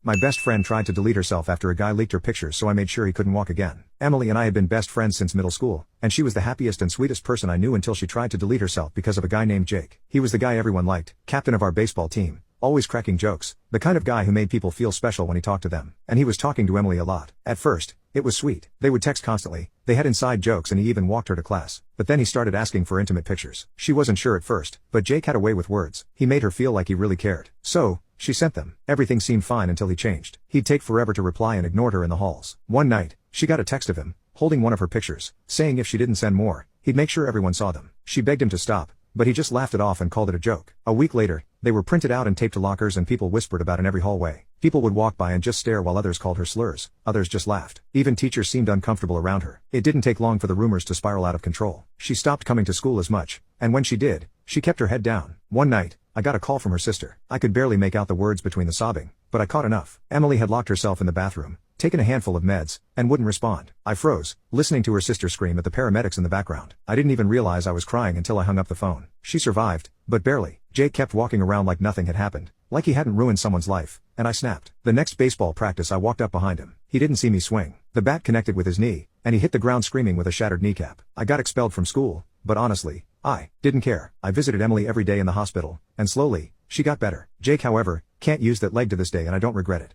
My best friend tried to delete herself after a guy leaked her pictures, so I made sure he couldn't walk again. Emily and I had been best friends since middle school, and she was the happiest and sweetest person I knew until she tried to delete herself because of a guy named Jake. He was the guy everyone liked, captain of our baseball team, always cracking jokes, the kind of guy who made people feel special when he talked to them. And he was talking to Emily a lot. At first, it was sweet. They would text constantly, they had inside jokes, and he even walked her to class. But then he started asking for intimate pictures. She wasn't sure at first, but Jake had a way with words. He made her feel like he really cared. So, she sent them. Everything seemed fine until he changed. He'd take forever to reply and ignored her in the halls. One night, she got a text of him, holding one of her pictures, saying if she didn't send more, he'd make sure everyone saw them. She begged him to stop, but he just laughed it off and called it a joke. A week later, they were printed out and taped to lockers, and people whispered about in every hallway. People would walk by and just stare while others called her slurs. Others just laughed. Even teachers seemed uncomfortable around her. It didn't take long for the rumors to spiral out of control. She stopped coming to school as much, and when she did, she kept her head down. One night, I got a call from her sister. I could barely make out the words between the sobbing, but I caught enough. Emily had locked herself in the bathroom, taken a handful of meds, and wouldn't respond. I froze, listening to her sister scream at the paramedics in the background. I didn't even realize I was crying until I hung up the phone. She survived, but barely. Jake kept walking around like nothing had happened, like he hadn't ruined someone's life, and I snapped. The next baseball practice I walked up behind him. He didn't see me swing. The bat connected with his knee, and he hit the ground screaming with a shattered kneecap. I got expelled from school, but honestly, I didn't care. I visited Emily every day in the hospital, and slowly, she got better. Jake, however, can't use that leg to this day, and I don't regret it.